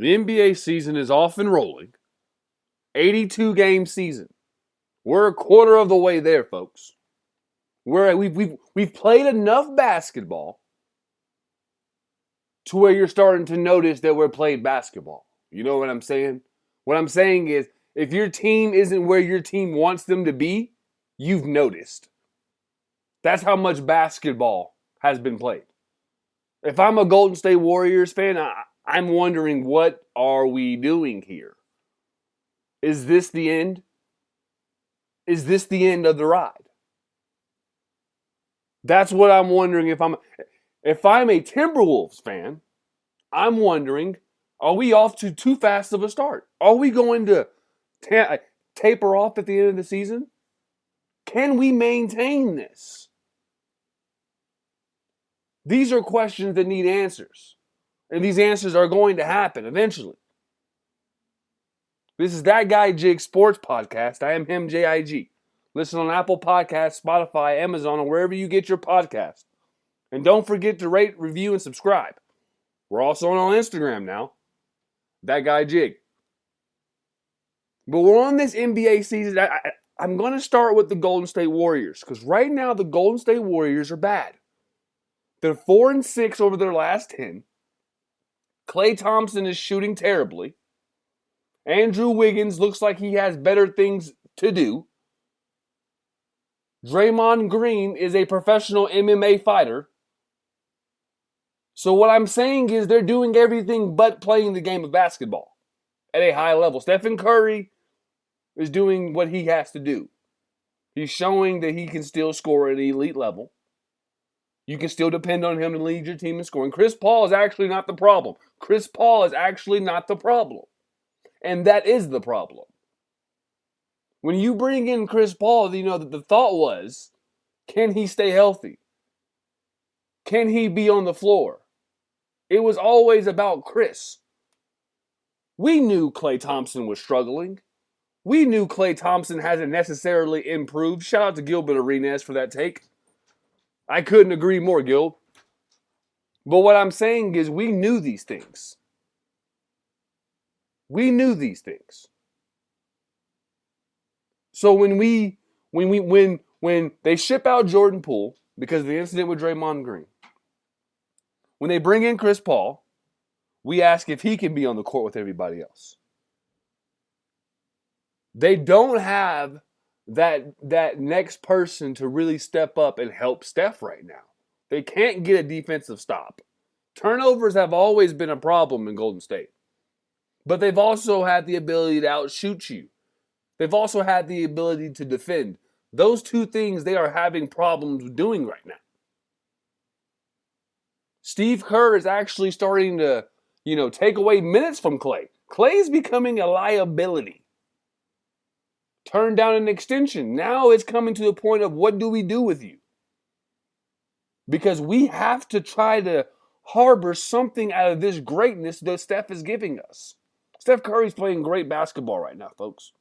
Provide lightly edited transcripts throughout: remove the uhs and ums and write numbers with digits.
The NBA season is off and rolling. 82-game season. We're a quarter of the way there, folks. We've played enough basketball to where you're starting to notice that we're playing basketball. You know what I'm saying? What I'm saying is, if your team isn't where your team wants them to be, you've noticed. That's how much basketball has been played. If I'm a Golden State Warriors fan, I'm wondering, what are we doing here? Is this the end? Is this the end of the ride? That's what I'm wondering. If I'm a Timberwolves fan, I'm wondering, are we off to too fast of a start? Are we going to taper off at the end of the season? Can we maintain this? These are questions that need answers. And these answers are going to happen eventually. This is That Guy Jig Sports Podcast. I am him, J-I-G. Listen on Apple Podcasts, Spotify, Amazon, or wherever you get your podcast. And don't forget to rate, review, and subscribe. We're also on Instagram now. That Guy Jig. But we're on this NBA season. I'm going to start with the Golden State Warriors, because right now the Golden State Warriors are bad. They're 4-6 over their last 10. Klay Thompson is shooting terribly. Andrew Wiggins looks like he has better things to do. Draymond Green is a professional MMA fighter. So what I'm saying is, they're doing everything but playing the game of basketball at a high level. Stephen Curry is doing what he has to do. He's showing that he can still score at an elite level. You can still depend on him to lead your team in scoring. Chris Paul is actually not the problem. Chris Paul is actually not the problem. And that is the problem. When you bring in Chris Paul, you know that the thought was, can he stay healthy? Can he be on the floor? It was always about Chris. We knew Klay Thompson was struggling. We knew Klay Thompson hasn't necessarily improved. Shout out to Gilbert Arenas for that take. I couldn't agree more, Gil. But what I'm saying is, we knew these things. We knew these things. So when they ship out Jordan Poole because of the incident with Draymond Green, when they bring in Chris Paul, we ask if he can be on the court with everybody else. They don't have that next person to really step up and help Steph right now. They can't get a defensive stop. Turnovers have always been a problem in Golden State. But they've also had the ability to outshoot you. They've also had the ability to defend. Those two things they are having problems doing right now. Steve Kerr is actually starting to, take away minutes from Klay. Klay is becoming a liability. Turn down an extension. Now it's coming to the point of, what do we do with you? Because we have to try to harbor something out of this greatness that Steph is giving us. Steph Curry's playing great basketball right now, folks.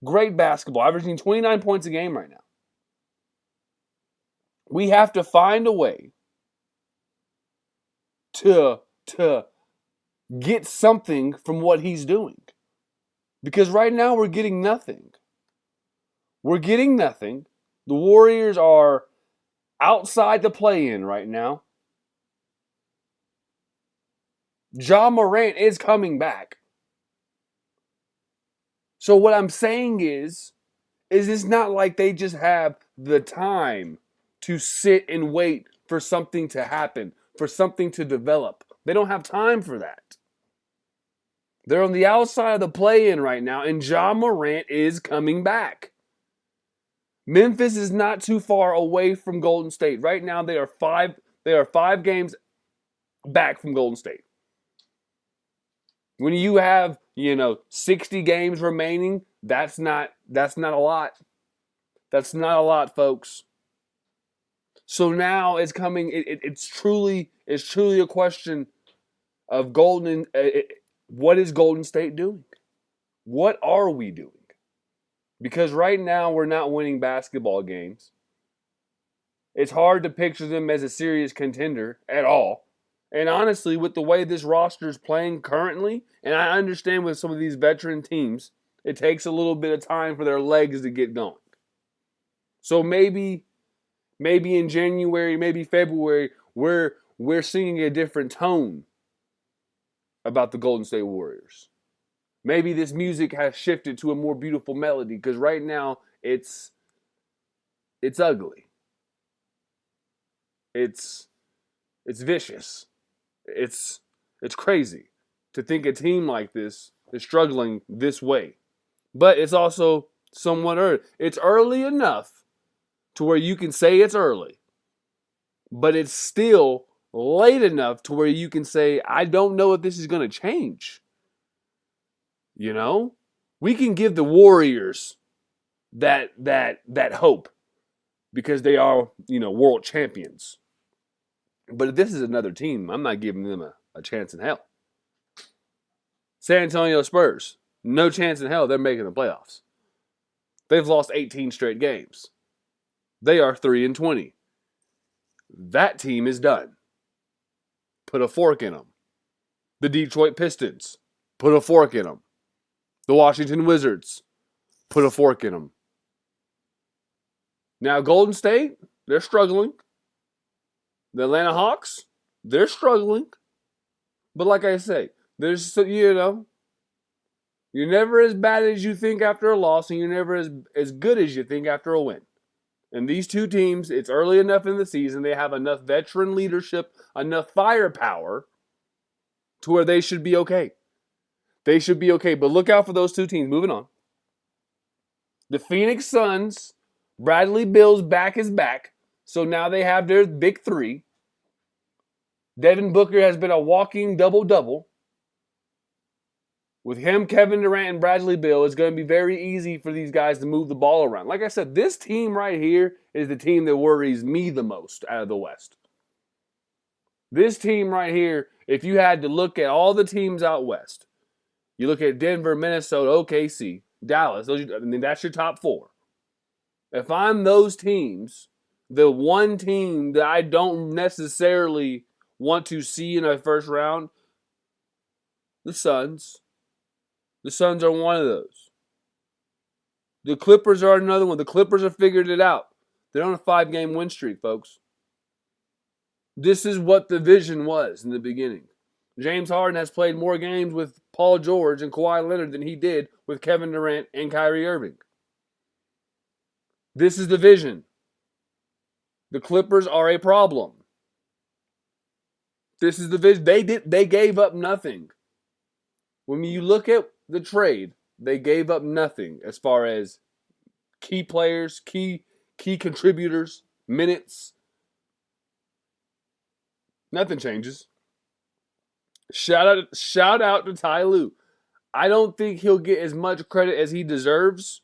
Great basketball, averaging 29 points a game right now. We have to find a way to get something from what he's doing. Because right now we're getting nothing. We're getting nothing. The Warriors are outside the play-in right now. Ja Morant is coming back. So what I'm saying is it's not like they just have the time to sit and wait for something to happen, for something to develop. They don't have time for that. They're on the outside of the play-in right now, and Ja Morant is coming back. Memphis is not too far away from Golden State. Right now, they are five games back from Golden State. When you have, 60 games remaining, that's not a lot. That's not a lot, folks. So now it's coming. It's truly a question of what is Golden State doing? What are we doing? Because right now we're not winning basketball games. It's hard to picture them as a serious contender at all. And honestly, with the way this roster is playing currently, and I understand with some of these veteran teams, it takes a little bit of time for their legs to get going. So maybe in January, maybe February, we're seeing a different tone about the Golden State Warriors. Maybe this music has shifted to a more beautiful melody because right now it's ugly. It's vicious. It's crazy to think a team like this is struggling this way. But it's also somewhat early. It's early enough to where you can say it's early, but it's still late enough to where you can say, I don't know if this is going to change. You know? We can give the Warriors that hope because they are, world champions. But if this is another team, I'm not giving them a chance in hell. San Antonio Spurs, no chance in hell they're making the playoffs. They've lost 18 straight games. They are 3-20. That team is done. Put a fork in them. The Detroit Pistons, put a fork in them. The Washington Wizards, put a fork in them. Now Golden State, they're struggling. The Atlanta Hawks, they're struggling. But like I say, there's, you're never as bad as you think after a loss, and you're never as good as you think after a win. And these two teams, it's early enough in the season, they have enough veteran leadership, enough firepower to where they should be okay. They should be okay. But look out for those two teams. Moving on. The Phoenix Suns, Bradley Beal's back is back. So now they have their big three. Devin Booker has been a walking double-double. With him, Kevin Durant, and Bradley Beal, it's going to be very easy for these guys to move the ball around. Like I said, this team right here is the team that worries me the most out of the West. This team right here, if you had to look at all the teams out West, you look at Denver, Minnesota, OKC, Dallas, that's your top four. If I'm those teams, the one team that I don't necessarily want to see in a first round, the Suns. The Suns are one of those. The Clippers are another one. The Clippers have figured it out. They're on a 5-game win streak, folks. This is what the vision was in the beginning. James Harden has played more games with Paul George and Kawhi Leonard than he did with Kevin Durant and Kyrie Irving. This is the vision. The Clippers are a problem. This is the vision. They gave up nothing. When you look at the trade, they gave up nothing as far as key players, key contributors, minutes. Nothing changes. Shout out to Ty Lue. I don't think he'll get as much credit as he deserves,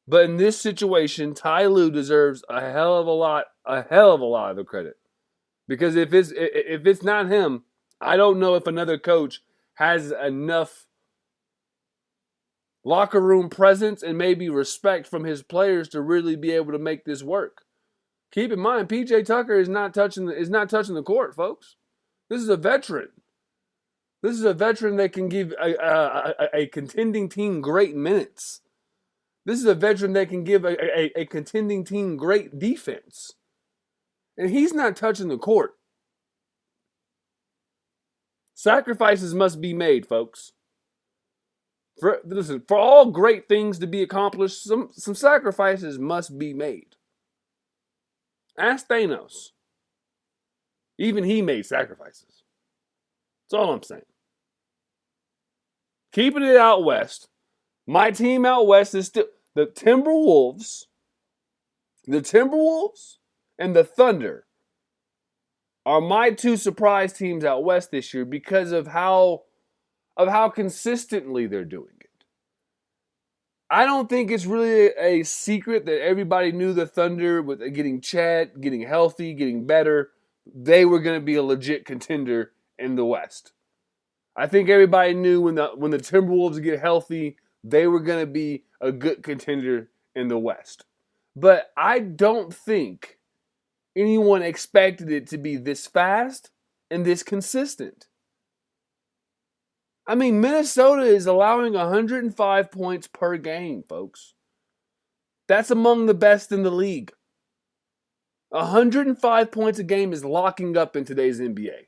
but in this situation, Ty Lue deserves a hell of a lot of the credit. Because if it's not him, I don't know if another coach has enough locker room presence and maybe respect from his players to really be able to make this work. Keep in mind, PJ Tucker is not touching the court, folks. This is a veteran. This is a veteran that can give a contending team great minutes. This is a veteran that can give a contending team great defense. And he's not touching the court. Sacrifices must be made, folks. For all great things to be accomplished, some sacrifices must be made. Ask Thanos. Even he made sacrifices. That's all I'm saying. Keeping it out west. My team out west is still the Timberwolves. The Timberwolves and the Thunder are my two surprise teams out west this year because of how consistently they're doing it. I don't think it's really a secret that everybody knew the Thunder, with getting Chet, getting healthy, getting better, they were going to be a legit contender in the West. I think everybody knew when the Timberwolves get healthy, they were going to be a good contender in the West. But I don't think anyone expected it to be this fast and this consistent. I mean, Minnesota is allowing 105 points per game, folks. That's among the best in the league. 105 points a game is locking up in today's NBA.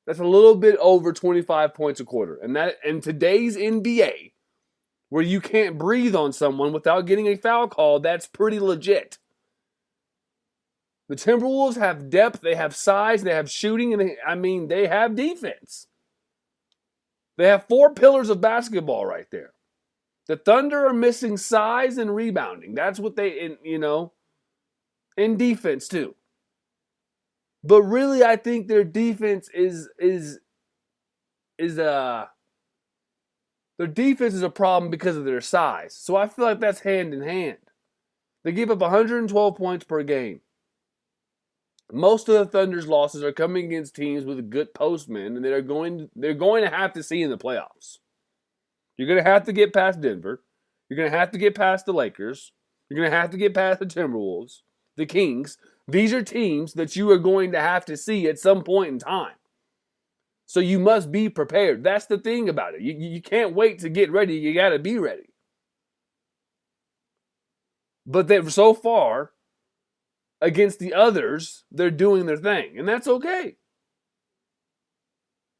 That's a little bit over 25 points a quarter. And that in today's NBA, where you can't breathe on someone without getting a foul call, that's pretty legit. The Timberwolves have depth, they have size, they have shooting, and they have defense. They have 4 pillars of basketball right there. The Thunder are missing size and rebounding. That's what in defense too. But really, I think their defense is a problem because of their size. So I feel like that's hand in hand. They give up 112 points per game. Most of the Thunder's losses are coming against teams with good postmen, and they're going to have to see in the playoffs. You're going to have to get past Denver. You're going to have to get past the Lakers. You're going to have to get past the Timberwolves, the Kings. These are teams that you are going to have to see at some point in time. So you must be prepared. That's the thing about it. You can't wait to get ready. You got to be ready. But so far, against the others, they're doing their thing. And that's okay.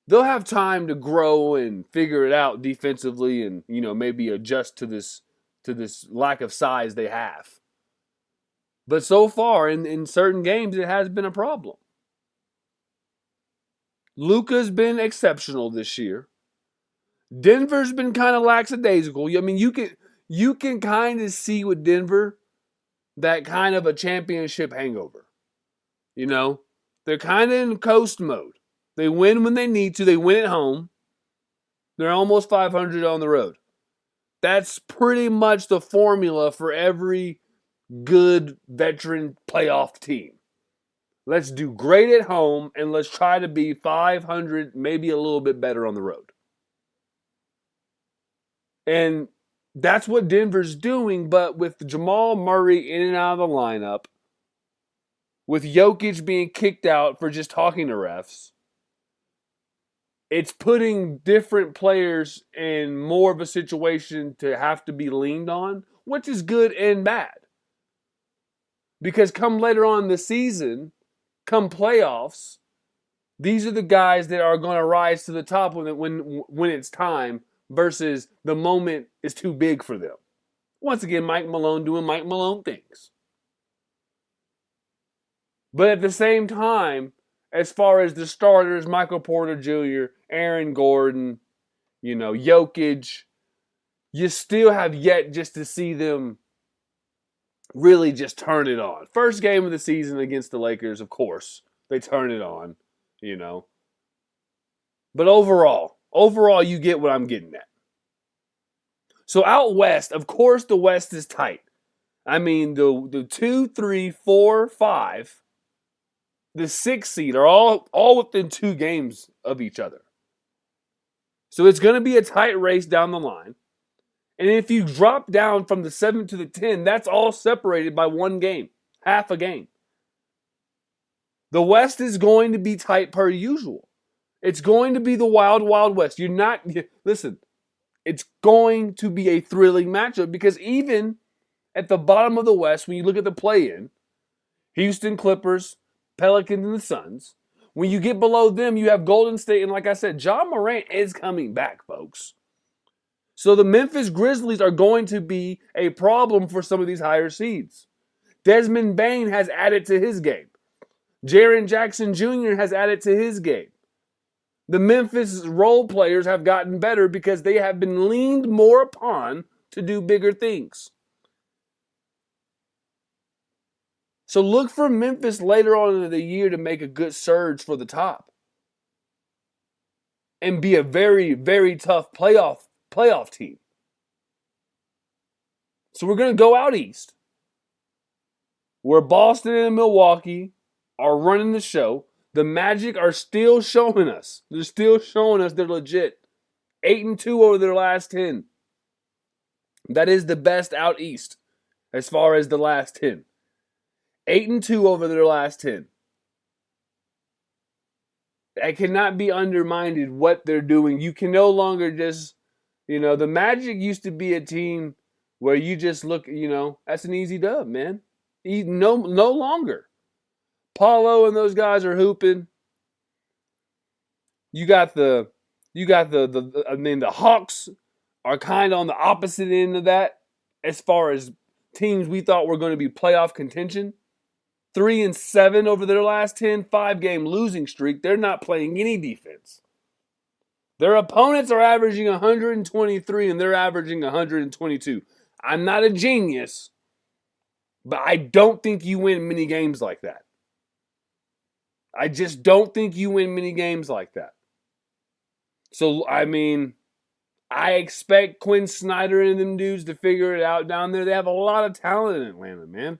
They'll have time to grow and figure it out defensively and, maybe adjust to this lack of size they have. But so far, in certain games, it has been a problem. Luka's been exceptional this year. Denver's been kind of lackadaisical. I mean, you can kind of see with Denver that kind of a championship hangover. They're kind of in coast mode. They win when they need to. They win at home. They're almost 500 on the road. That's pretty much the formula for every good veteran playoff team. Let's do great at home and let's try to be 500, maybe a little bit better on the road. And that's what Denver's doing, but with Jamal Murray in and out of the lineup, with Jokic being kicked out for just talking to refs, it's putting different players in more of a situation to have to be leaned on, which is good and bad. Because come later on in the season, come playoffs, these are the guys that are going to rise to the top when it's time versus the moment is too big for them. Once again, Mike Malone doing Mike Malone things. But at the same time, as far as the starters, Michael Porter Jr., Aaron Gordon, Jokic, you still have yet just to see them really just turn it on. First game of the season against the Lakers, of course, they turn it on, But overall, you get what I'm getting at. So out west, of course, the West is tight. I mean, the 2, 3, 4, 5, the 6 seed are all within 2 games of each other. So it's going to be a tight race down the line. And if you drop down from the 7 to the 10, that's all separated by 1 game, half a game. The West is going to be tight per usual. It's going to be the wild, wild West. Listen, it's going to be a thrilling matchup because even at the bottom of the West, when you look at the play-in, Houston Clippers, Pelicans, and the Suns, when you get below them, you have Golden State, and like I said, Ja Morant is coming back, folks. So the Memphis Grizzlies are going to be a problem for some of these higher seeds. Desmond Bane has added to his game. Jaren Jackson Jr. has added to his game. The Memphis role players have gotten better because they have been leaned more upon to do bigger things. So look for Memphis later on in the year to make a good surge for the top. And be a very, very tough playoff team. So we're going to go out east, where Boston and Milwaukee are running the show. The Magic are still showing us. They're still showing us they're legit. 8-2 over their last 10. That is the best out east as far as the last 10. 8-2 over their last 10. It cannot be undermined what they're doing. You can no longer just, the Magic used to be a team where you just look, that's an easy dub, man. No longer. Paulo and those guys are hooping. You got the Hawks are kind of on the opposite end of that as far as teams we thought were going to be playoff contention. 3-7 over their last 10, 5-game losing streak. They're not playing any defense. Their opponents are averaging 123 and they're averaging 122. I'm not a genius, but I don't think you win many games like that. I just don't think you win many games like that. So, I expect Quinn Snyder and them dudes to figure it out down there. They have a lot of talent in Atlanta, man.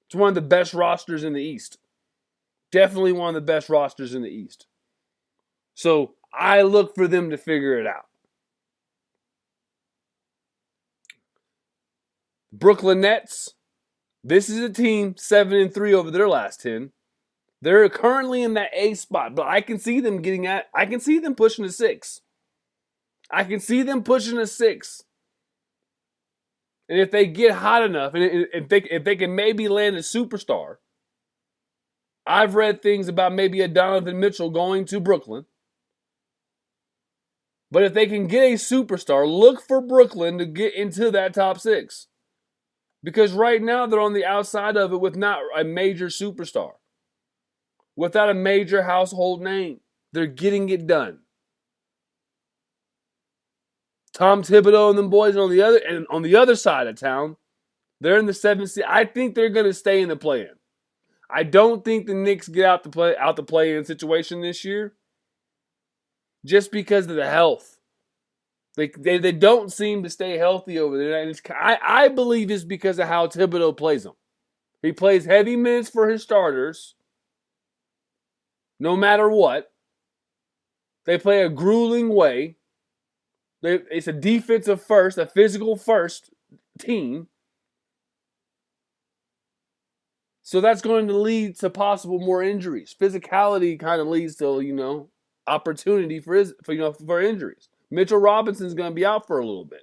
It's one of the best rosters in the East. Definitely one of the best rosters in the East. So I look for them to figure it out. Brooklyn Nets. This is a team 7-3 over their last 10. They're currently in that A spot, but I can see them pushing a 6. I can see them pushing a 6. And if they get hot enough, and if they can maybe land a superstar, I've read things about maybe a Donovan Mitchell going to Brooklyn. But if they can get a superstar, look for Brooklyn to get into that top 6. Because right now they're on the outside of it with not a major superstar. Without a major household name. They're getting it done. Tom Thibodeau and them boys are on the other side of town. They're in the 7th seed. I think they're going to stay in the play-in. I don't think the Knicks get out the play-in situation this year. Just because of the health. They don't seem to stay healthy over there. And I believe it's because of how Thibodeau plays them. He plays heavy minutes for his starters. No matter what. They play a grueling way. It's a defensive first, a physical first team. So that's going to lead to possible more injuries. Physicality kind of leads to, opportunity for injuries. Mitchell Robinson's going to be out for a little bit.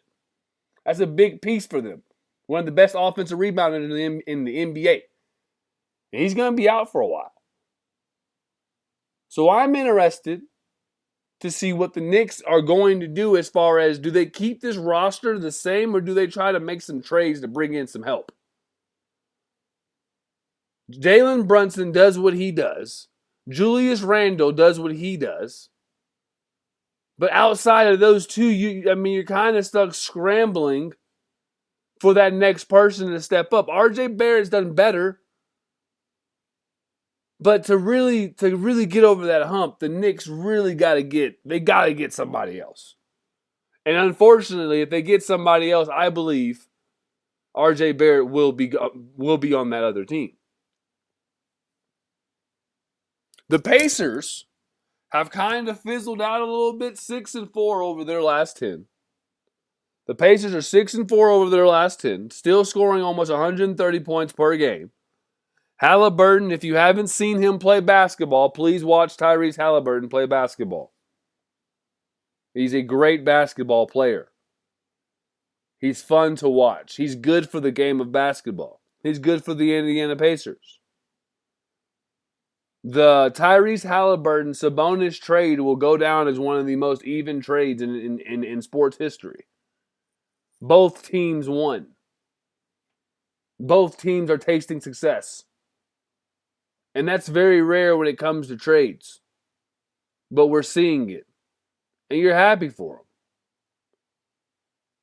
That's a big piece for them. One of the best offensive rebounders in the NBA. And he's going to be out for a while. So I'm interested to see what the Knicks are going to do as far as, do they keep this roster the same or do they try to make some trades to bring in some help? Jalen Brunson does what he does. Julius Randle does what he does. But outside of those two, you're kind of stuck scrambling for that next person to step up. RJ Barrett's done better. But to really get over that hump, the Knicks really got to get somebody else. And unfortunately, if they get somebody else, I believe RJ Barrett will be on that other team. The Pacers have kind of fizzled out a little bit, 6-4 over their last 10. The Pacers are 6-4 over their last 10, still scoring almost 130 points per game. Halliburton, if you haven't seen him play basketball, please watch Tyrese Halliburton play basketball. He's a great basketball player. He's fun to watch. He's good for the game of basketball. He's good for the Indiana Pacers. The Tyrese Halliburton Sabonis trade will go down as one of the most even trades in sports history. Both teams won. Both teams are tasting success. And that's very rare when it comes to trades. But we're seeing it. And you're happy for them.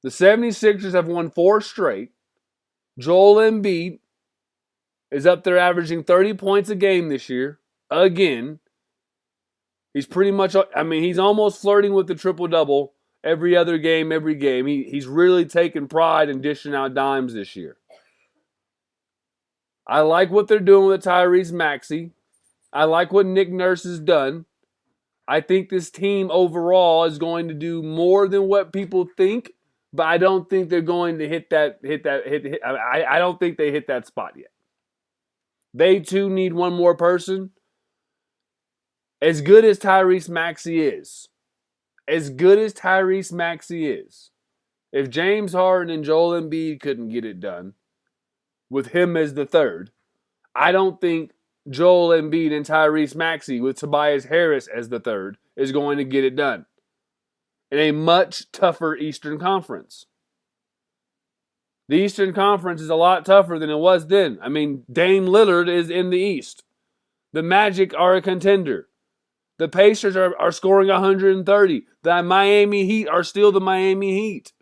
The 76ers have won 4 straight. Joel Embiid is up there averaging 30 points a game this year. Again. He's pretty much, he's almost flirting with the triple-double every other game, every game. He's really taken pride in dishing out dimes this year. I like what they're doing with Tyrese Maxey. I like what Nick Nurse has done. I think this team overall is going to do more than what people think, but I don't think they're going to hit. I don't think they hit that spot yet. They too need one more person. as good as Tyrese Maxey is, if James Harden and Joel Embiid couldn't get it done with him as the third, I don't think Joel Embiid and Tyrese Maxey with Tobias Harris as the third is going to get it done in a much tougher Eastern Conference. The Eastern Conference is a lot tougher than it was then. I mean, Dame Lillard is in the East. The Magic are a contender. The Pacers are scoring 130. The Miami Heat are still the Miami Heat.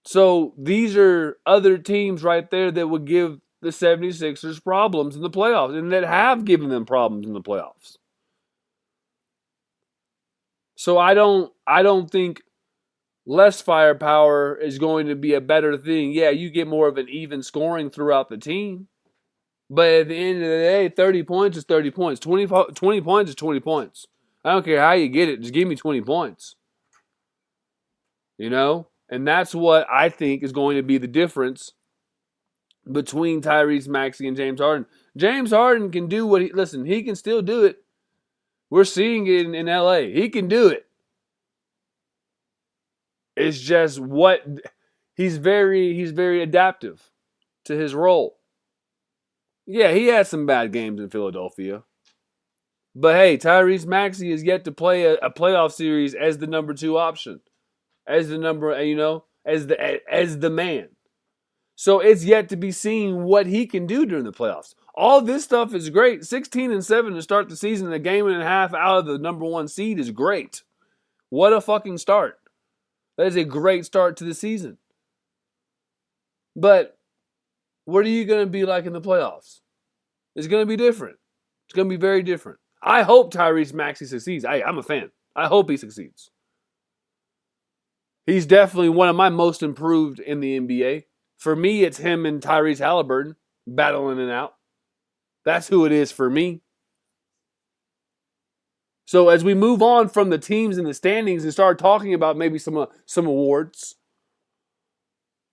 So these are other teams right there that would give the 76ers problems in the playoffs and that have given them problems in the playoffs. So I don't think less firepower is going to be a better thing. Yeah, you get more of an even scoring throughout the team. But at the end of the day, 30 points is 30 points. 20 points is 20 points. I don't care how you get it. Just give me 20 points. You know? And that's what I think is going to be the difference between Tyrese Maxey and James Harden. James Harden can do what he can still do it. We're seeing it in LA. He can do it. It's just he's very adaptive to his role. Yeah, he had some bad games in Philadelphia. But hey, Tyrese Maxey is yet to play a playoff series as the number 2 option. As the as the man. So it's yet to be seen what he can do during the playoffs. All this stuff is great. 16-7 to start the season, a game and a half out of the number 1 seed is great. What a fucking start. That is a great start to the season. But what are you going to be like in the playoffs? It's going to be different. It's going to be very different. I hope Tyrese Maxey succeeds. I'm a fan. I hope he succeeds. He's definitely one of my most improved in the NBA. For me, it's him and Tyrese Halliburton battling it out. That's who it is for me. So as we move on from the teams and the standings and start talking about maybe some awards,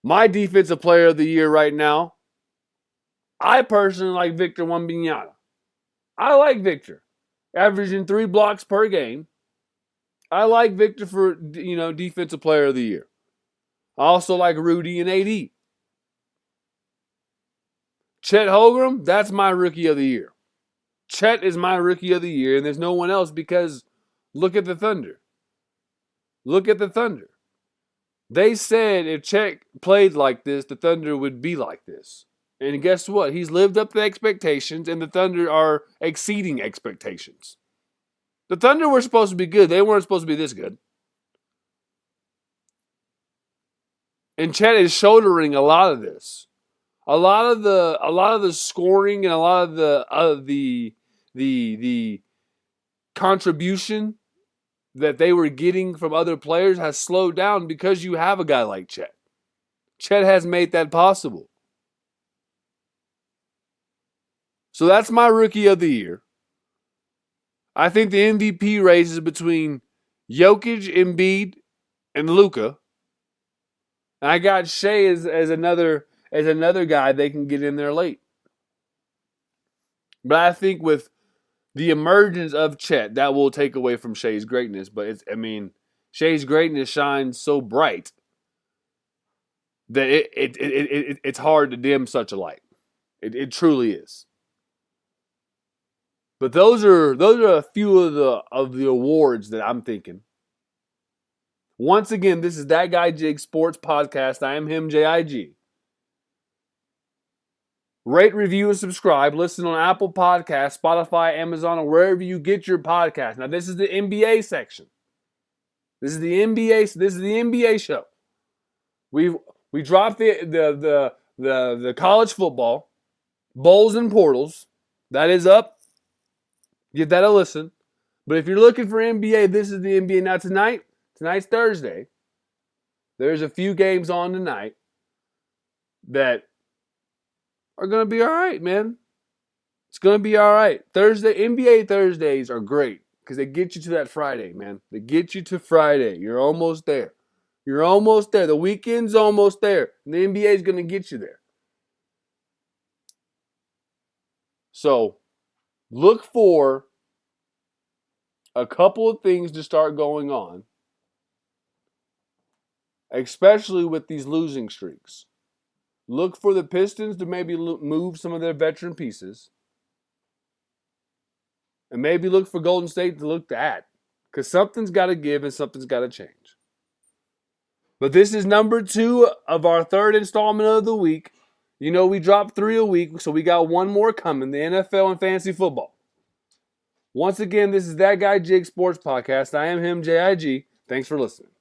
my defensive player of the year right now, I personally like Victor Wembanyama. I like Victor, averaging 3 blocks per game. I like Victor for defensive player of the year. I also like Rudy and AD. Chet Holmgren, that's my rookie of the year. Chet is my rookie of the year, and there's no one else because look at the Thunder. Look at the Thunder. They said if Chet played like this, the Thunder would be like this. And guess what? He's lived up to expectations, and the Thunder are exceeding expectations. The Thunder were supposed to be good. They weren't supposed to be this good. And Chet is shouldering a lot of this. A lot of the scoring and a lot of the contribution that they were getting from other players has slowed down because you have a guy like Chet. Chet has made that possible. So that's my rookie of the year. I think the MVP race is between Jokic, Embiid, and Luka. And I got Shea as another guy they can get in there late. But I think with the emergence of Chet, that will take away from Shea's greatness. But Shea's greatness shines so bright that it's hard to dim such a light. It truly is. But those are a few of the awards that I'm thinking. Once again, this is That Guy Jig Sports Podcast. I am him, JIG. Rate, review, and subscribe. Listen on Apple Podcasts, Spotify, Amazon, or wherever you get your podcast. Now, this is the NBA section. This is the NBA show. We dropped the college football, bowls and portals. That is up. Give that a listen. But if you're looking for NBA, this is the NBA. Now tonight's Thursday. There's a few games on tonight that are going to be all right, man. It's going to be all right. NBA Thursdays are great because they get you to that Friday, man. They get you to Friday. You're almost there. You're almost there. The weekend's almost there. And the NBA is going to get you there. So, look for a couple of things to start going on, especially with these losing streaks. Look for the Pistons to maybe move some of their veteran pieces. And maybe look for Golden State to look to add. Because something's got to give and something's got to change. But this is number 2 of our third installment of the week. You know we drop 3 a week, so we got one more coming, the NFL and fantasy football. Once again, this is That Guy Jig Sports Podcast. I am him, JIG. Thanks for listening.